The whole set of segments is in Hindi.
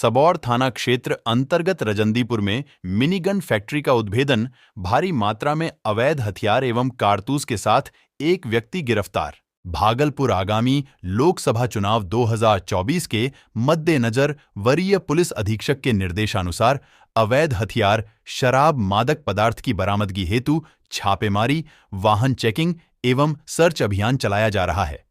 सबौर थाना क्षेत्र अंतर्गत रजंदीपुर में मिनी गन फैक्ट्री का उद्भेदन, भारी मात्रा में अवैध हथियार एवं कारतूस के साथ एक व्यक्ति गिरफ्तार। भागलपुर आगामी लोकसभा चुनाव 2024 के मद्देनजर वरीय पुलिस अधीक्षक के निर्देशानुसार अवैध हथियार, शराब, मादक पदार्थ की बरामदगी हेतु छापेमारी, वाहन चेकिंग एवं सर्च अभियान चलाया जा रहा है।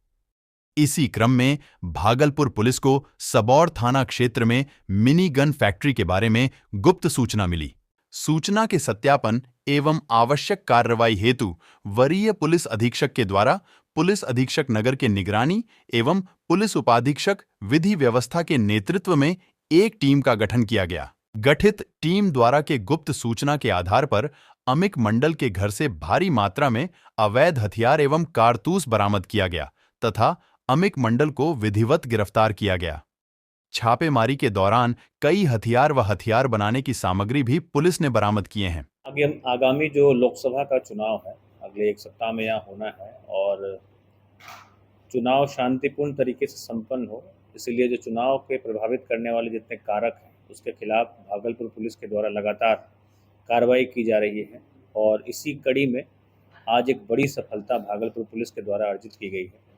इसी क्रम में भागलपुर पुलिस को सबौर थाना क्षेत्र में मिनी गन फैक्ट्री के बारे में गुप्त सूचना मिली। सूचना के सत्यापन एवं आवश्यक कार्रवाई हेतु वरीय पुलिस अधीक्षक के द्वारा पुलिस अधीक्षक नगर के निगरानी एवं पुलिस उपाधीक्षक विधि व्यवस्था के नेतृत्व में एक टीम का गठन किया गया। गठित टीम द्वारा के गुप्त सूचना के आधार पर अमिक मंडल के घर से भारी मात्रा में अवैध हथियार एवं कारतूस बरामद किया गया तथा अमिक मंडल को विधिवत गिरफ्तार किया गया। छापेमारी के दौरान कई हथियार व हथियार बनाने की सामग्री भी पुलिस ने बरामद किए हैं। आगामी जो लोकसभा का चुनाव है अगले एक सप्ताह में यहाँ होना है और चुनाव शांतिपूर्ण तरीके से संपन्न हो, इसलिए जो चुनाव के प्रभावित करने वाले जितने कारक हैं उसके खिलाफ भागलपुर पुलिस के द्वारा लगातार कार्रवाई की जा रही है और इसी कड़ी में आज एक बड़ी सफलता भागलपुर पुलिस के द्वारा अर्जित की गई है,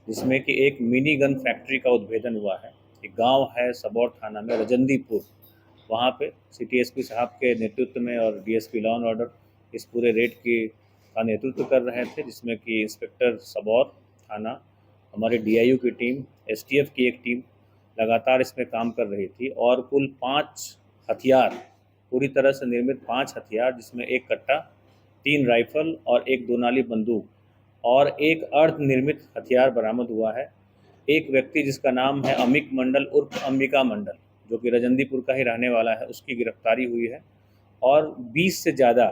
जिसमें कि एक मिनी गन फैक्ट्री का उद्भेदन हुआ है। एक गांव है सबौर थाना में रजंदीपुर, वहां पे सिटी एसपी साहब के नेतृत्व में और डीएसपी लॉ एंड ऑर्डर इस पूरे रेड का नेतृत्व कर रहे थे, जिसमें कि इंस्पेक्टर सबौर थाना, हमारे डीआईयू की टीम, एसटीएफ की एक टीम लगातार इसमें काम कर रही थी और कुल 5 हथियार, पूरी तरह से निर्मित 5 हथियार, जिसमें एक कट्टा, 3 राइफल और एक 2 नाली बंदूक और एक अर्ध निर्मित हथियार बरामद हुआ है। एक व्यक्ति जिसका नाम है अमिक मंडल उर्फ अंबिका मंडल, जो कि रजंदीपुर का ही रहने वाला है, उसकी गिरफ्तारी हुई है और 20 से ज़्यादा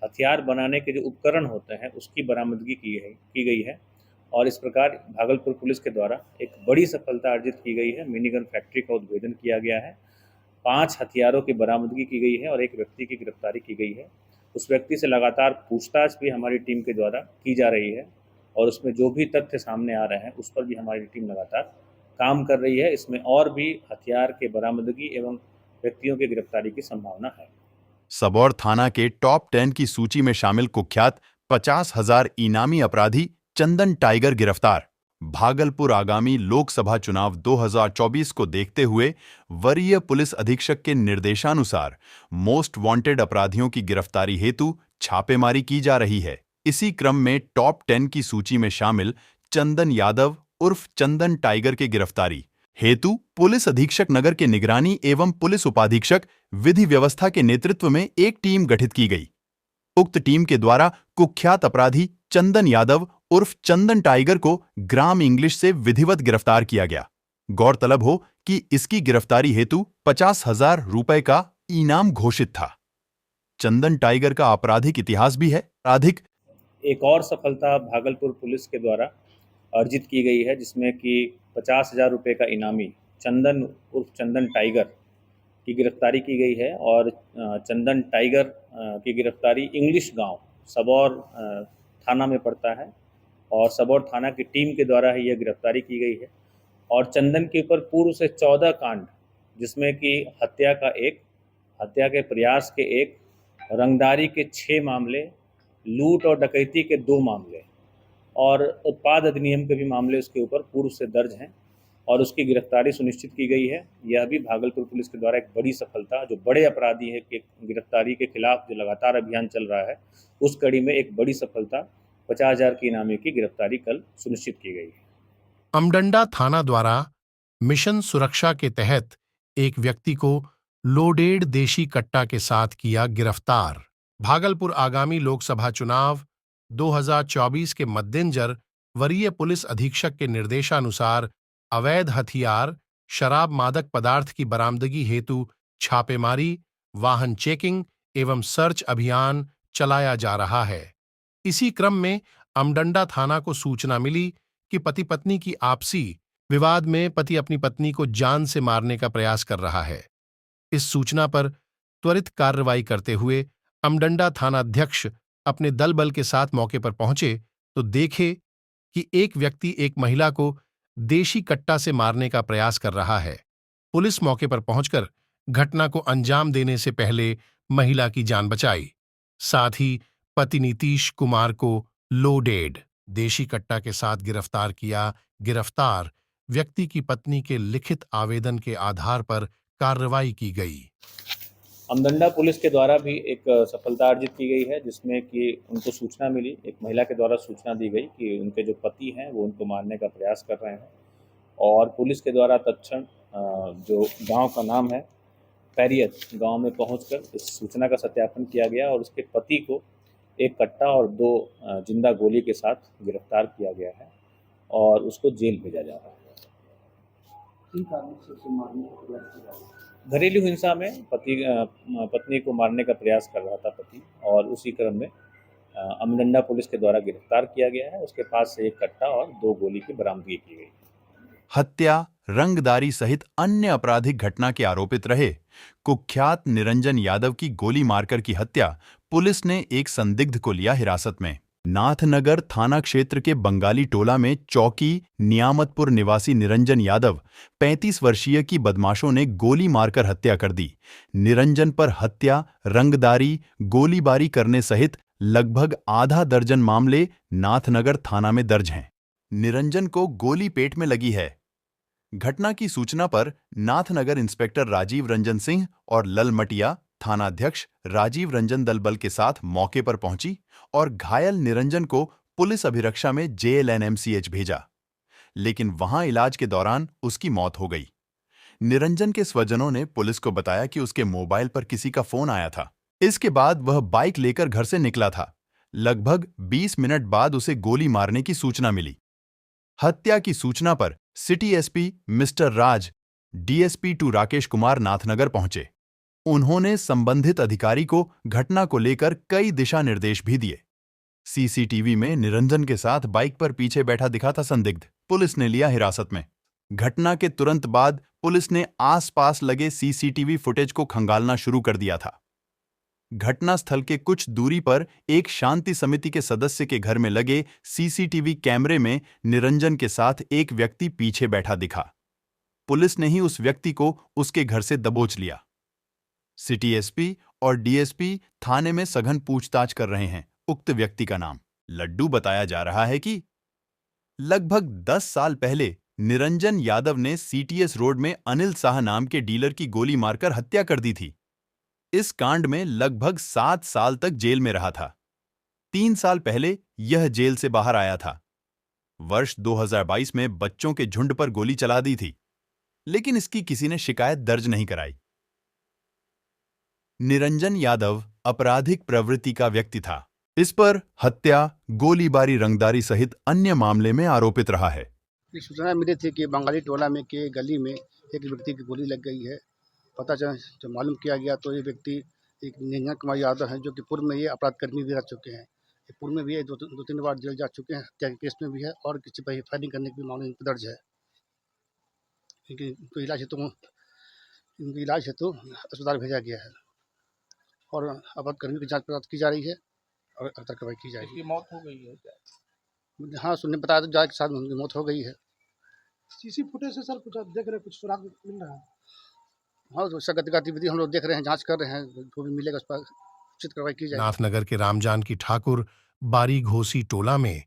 हथियार बनाने के जो उपकरण होते हैं उसकी बरामदगी की गई है और इस प्रकार भागलपुर पुलिस के द्वारा एक बड़ी सफलता अर्जित की गई है। मिनी गन फैक्ट्री का उद्भेदन किया गया है, 5 हथियारों की बरामदगी की गई है और एक व्यक्ति की गिरफ्तारी की गई है। उस व्यक्ति से लगातार पूछताछ भी हमारी टीम के द्वारा की जा रही है और उसमें जो भी तथ्य सामने आ रहे हैं उस पर भी हमारी टीम लगातार काम कर रही है। इसमें और भी हथियार के बरामदगी एवं व्यक्तियों की गिरफ्तारी की संभावना है। सबौर थाना के टॉप 10 की सूची में शामिल कुख्यात 50,000 इनामी अपराधी चंदन टाइगर गिरफ्तार। भागलपुर आगामी लोकसभा चुनाव 2024 को देखते हुए वरीय पुलिस अधीक्षक के निर्देशानुसार मोस्ट वांटेड अपराधियों की गिरफ्तारी हेतु छापेमारी की जा रही है। इसी क्रम में टॉप 10 की सूची में शामिल चंदन यादव उर्फ चंदन टाइगर के गिरफ्तारी हेतु पुलिस अधीक्षक नगर के निगरानी एवं पुलिस उपाधीक्षक विधि व्यवस्था के नेतृत्व में एक टीम गठित की गई। उक्त टीम के द्वारा कुख्यात अपराधी चंदन यादव उर्फ चंदन टाइगर को ग्राम इंग्लिश से विधिवत गिरफ्तार किया गया। गौरतलब हो कि इसकी गिरफ्तारी हेतु 50,000 रुपए का इनाम घोषित था। चंदन टाइगर का आपराधिक इतिहास भी है। एक और सफलता भागलपुर पुलिस के द्वारा अर्जित की गई है, जिसमें कि 50,000 रुपये का इनामी चंदन उर्फ चंदन टाइगर की गिरफ्तारी की गई है और चंदन टाइगर की गिरफ्तारी इंग्लिश गांव सबौर थाना में पड़ता है और सबौर थाना की टीम के द्वारा ही यह गिरफ्तारी की गई है और चंदन के ऊपर पूर्व से 14 कांड, जिसमें कि हत्या के प्रयास के 1, रंगदारी के 6 मामले, लूट और डकैती के 2 मामले और उत्पाद अधिनियम के भी मामले उसके ऊपर पूर्व से दर्ज हैं और उसकी गिरफ्तारी सुनिश्चित की गई है। यह भी भागलपुर पुलिस के द्वारा एक बड़ी सफलता, जो बड़े अपराधी है कि गिरफ्तारी के खिलाफ जो लगातार अभियान चल रहा है उस कड़ी में एक बड़ी सफलता 50,000 की इनामी की गिरफ्तारी कल सुनिश्चित की गई है। अमडंडा थाना द्वारा मिशन सुरक्षा के तहत एक व्यक्ति को लोडेड देशी कट्टा के साथ किया गिरफ्तार। भागलपुर आगामी लोकसभा चुनाव 2024 के मद्देनजर वरीय पुलिस अधीक्षक के निर्देशानुसार अवैध हथियार, शराब, मादक पदार्थ की बरामदगी हेतु छापेमारी, वाहन चेकिंग एवं सर्च अभियान चलाया जा रहा है। इसी क्रम में अमडंडा थाना को सूचना मिली कि पति पत्नी की आपसी विवाद में पति अपनी पत्नी को जान से मारने का प्रयास कर रहा है। इस सूचना पर त्वरित कार्रवाई करते हुए अमडंडा थानाध्यक्ष अपने दल बल के साथ मौके पर पहुंचे तो देखे कि एक व्यक्ति एक महिला को देशी कट्टा से मारने का प्रयास कर रहा है। पुलिस मौके पर पहुंचकर घटना को अंजाम देने से पहले महिला की जान बचाई। साथ ही पति नीतीश कुमार को लोडेड देशी कट्टा के साथ गिरफ्तार किया। गिरफ्तार व्यक्ति की पत्नी के लिखित आवेदन के आधार पर कार्रवाई की गई। अमडंडा पुलिस के द्वारा भी एक सफलता अर्जित की गई है, जिसमें कि उनको सूचना मिली, एक महिला के द्वारा सूचना दी गई कि उनके जो पति हैं वो उनको मारने का प्रयास कर रहे हैं, और पुलिस के द्वारा तत्क्षण जो गांव का नाम है पैरियत गांव में पहुंचकर इस सूचना का सत्यापन किया गया और उसके पति को एक कट्टा और 2 जिंदा गोली के साथ गिरफ्तार किया गया है और उसको जेल भेजा जा रहा है। घरेलू हिंसा में पत्नी को मारने का प्रयास कर रहा था पति, और उसी क्रम में अमडंडा पुलिस के द्वारा गिरफ्तार किया गया है। उसके पास से एक कट्टा और 2 गोली की बरामदगी की गई। हत्या, रंगदारी सहित अन्य आपराधिक घटना के आरोपित रहे कुख्यात निरंजन यादव की गोली मारकर की हत्या पुलिस ने एक संदिग्ध को लिया हिरासत में। नाथनगर थाना क्षेत्र के बंगाली टोला में चौकी नियामतपुर निवासी निरंजन यादव 35 वर्षीय की बदमाशों ने गोली मारकर हत्या कर दी। निरंजन पर हत्या, रंगदारी, गोलीबारी करने सहित लगभग आधा दर्जन मामले नाथनगर थाना में दर्ज हैं। निरंजन को गोली पेट में लगी है। घटना की सूचना पर नाथनगर इंस्पेक्टर राजीव रंजन सिंह और ललमटिया थानाध्यक्ष राजीव रंजन दलबल के साथ मौके पर पहुंची और घायल निरंजन को पुलिस अभिरक्षा में JLNMCH भेजा, लेकिन वहां इलाज के दौरान उसकी मौत हो गई। निरंजन के स्वजनों ने पुलिस को बताया कि उसके मोबाइल पर किसी का फोन आया था। इसके बाद वह बाइक लेकर घर से निकला था। लगभग 20 मिनट बाद उसे गोली मारने की सूचना मिली। हत्या की सूचना पर सिटी एसपी मिस्टर राज, DSP 2 राकेश कुमार नाथनगर पहुंचे। उन्होंने संबंधित अधिकारी को घटना को लेकर कई दिशा निर्देश भी दिए। CCTV में निरंजन के साथ बाइक पर पीछे बैठा दिखा था संदिग्ध। पुलिस ने लिया हिरासत में। घटना के तुरंत बाद पुलिस ने आसपास लगे CCTV फुटेज को खंगालना शुरू कर दिया था। घटनास्थल के कुछ दूरी पर एक शांति समिति के सदस्य के घर में लगे CCTV कैमरे में निरंजन के साथ एक व्यक्ति पीछे बैठा दिखा। पुलिस ने ही उस व्यक्ति को उसके घर से दबोच लिया। सिटी एसपी और DSP थाने में सघन पूछताछ कर रहे हैं। उक्त व्यक्ति का नाम लड्डू बताया जा रहा है कि लगभग 10 साल पहले निरंजन यादव ने CTS रोड में अनिल शाह नाम के डीलर की गोली मारकर हत्या कर दी थी। इस कांड में लगभग 7 साल तक जेल में रहा था। 3 साल पहले यह जेल से बाहर आया था। वर्ष 2022 में बच्चों के झुंड पर गोली चला दी थी, लेकिन इसकी किसी ने शिकायत दर्ज नहीं कराई। निरंजन यादव आपराधिक प्रवृत्ति का व्यक्ति था। इस पर हत्या, गोलीबारी, रंगदारी सहित अन्य मामले में आरोपित रहा है। सूचना मिली थी कि बंगाली टोला में के गली में एक व्यक्ति की गोली लग गई है। पता चला, जब मालूम किया गया तो ये व्यक्ति एक निरंजन कुमार यादव हैं, जो कि पूर्व में ये अपराध कर्मी भी रह चुके हैं। पूर्व में भी ये 2-3 बार जेल जा चुके हैं, हत्या के केस में भी है और किसी पर फायरिंग करने के मामले में दर्ज है। इनको इलाज हेतु अस्पताल भेजा गया है और अपराध कर्मी की जाँच पड़ताल की जा रही है और अगली कार्रवाई की जाएगी। मौत हो गई है क्या? हाँ, सुनने बताया तो जाँच के साथ उनकी मौत हो गई है। सीसी फुटेज से सर कुछ आप देख रहे हैं, कुछ सुराग मिल रहा है? हाँ, तो उसका गतिविधि हम लोग देख रहे हैं, जांच कर रहे हैं, जो भी मिलेगा उस पर उचित कार्रवाई की जाएगी। नाथनगर के रामजानकी ठाकुर बारी घोसी टोला में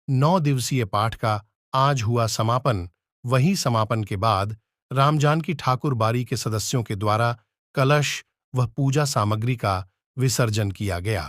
9 दिवसीय पाठ का आज हुआ समापन। वहीं समापन के बाद रामजानकी ठाकुर बारी के सदस्यों के द्वारा कलश व पूजा सामग्री का विसर्जन किया गया।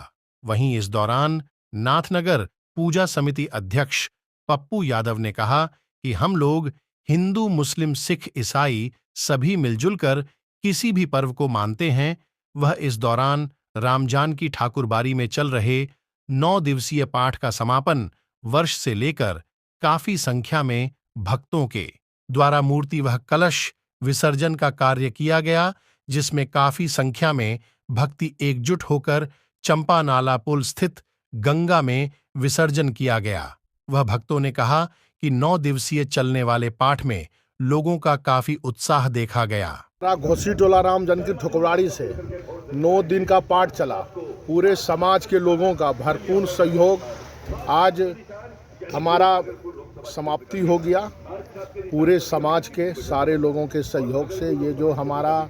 वहीं इस दौरान नाथनगर पूजा समिति अध्यक्ष पप्पू यादव ने कहा कि हम लोग हिंदू, मुस्लिम, सिख, ईसाई सभी मिलजुल कर किसी भी पर्व को मानते हैं। वह इस दौरान रामजानकी ठाकुर बारी में चल रहे 9 दिवसीय पाठ का समापन वर्ष से लेकर काफी संख्या में भक्तों के द्वारा मूर्ति व कलश विसर्जन का कार्य किया गया, जिसमें काफी संख्या में भक्ति एकजुट होकर चंपा नाला पुल स्थित गंगा में विसर्जन किया गया। वह भक्तों ने कहा कि 9 दिवसीय चलने वाले पाठ में लोगों का काफी उत्साह देखा गया। घोसी टोला रामजानकी ठकुरबाड़ी से 9 दिन का पाठ चला। पूरे समाज के लोगों का भरपूर सहयोग। आज हमारा समाप्ति हो गया। पूरे समाज के सारे लोगों के सहयोग से ये जो हमारा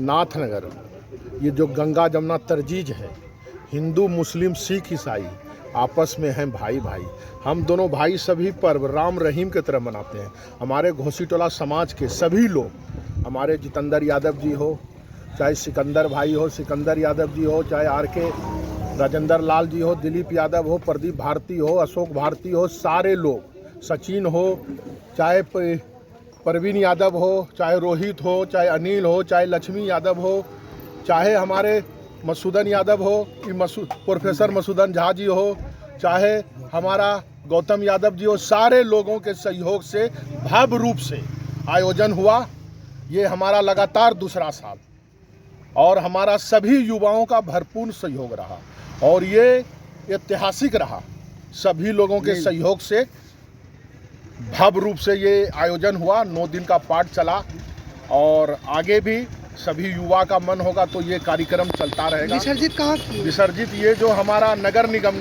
नाथनगर, ये जो गंगा जमुना तरजीज है, हिंदू मुस्लिम सिख ईसाई आपस में हैं भाई भाई। हम दोनों भाई सभी पर्व राम रहीम की तरह मनाते हैं। हमारे घोसीटोला समाज के सभी लोग, हमारे जितेंद्र यादव जी हो, चाहे सिकंदर भाई हो, सिकंदर यादव जी हो, चाहे RK राजेंद्र लाल जी हो, दिलीप यादव हो, प्रदीप भारती हो, अशोक भारती हो, सारे लोग, सचिन हो, चाहे परवीन यादव हो, चाहे रोहित हो, चाहे अनिल हो, चाहे लक्ष्मी यादव हो, चाहे हमारे मसूदन यादव हो कि प्रोफेसर मसूदन झा जी हो, चाहे हमारा गौतम यादव जी हो, सारे लोगों के सहयोग से भव्य रूप से आयोजन हुआ। ये हमारा लगातार दूसरा साल और हमारा सभी युवाओं का भरपूर सहयोग रहा और ये ऐतिहासिक रहा। सभी लोगों के सहयोग से भव्य रूप से ये आयोजन हुआ। 9 दिन का पाठ चला और आगे भी सभी युवा का मन होगा तो ये कार्यक्रम चलता रहेगा। विसर्जित कहाँ किए? विसर्जित ये जो हमारा नगर निगम,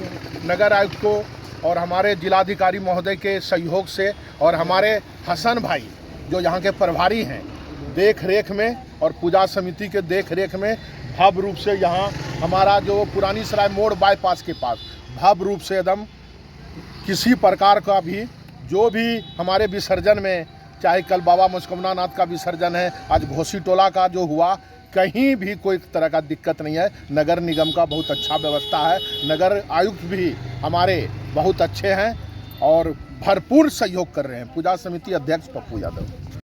नगर आयुक्त को और हमारे जिलाधिकारी महोदय के सहयोग से और हमारे हसन भाई जो यहाँ के प्रभारी हैं, देख रेख में और पूजा समिति के देख रेख में भव्य रूप से यहाँ हमारा जो पुरानी सराय मोड़ बाईपास के पास भव्य रूप से एकदम किसी प्रकार का भी जो भी हमारे विसर्जन में, चाहे कल बाबा मुस्कुमना नाथ का विसर्जन है, आज घोसीटोला का जो हुआ, कहीं भी कोई तरह का दिक्कत नहीं है। नगर निगम का बहुत अच्छा व्यवस्था है, नगर आयुक्त भी हमारे बहुत अच्छे हैं और भरपूर सहयोग कर रहे हैं। पूजा समिति अध्यक्ष पप्पू यादव।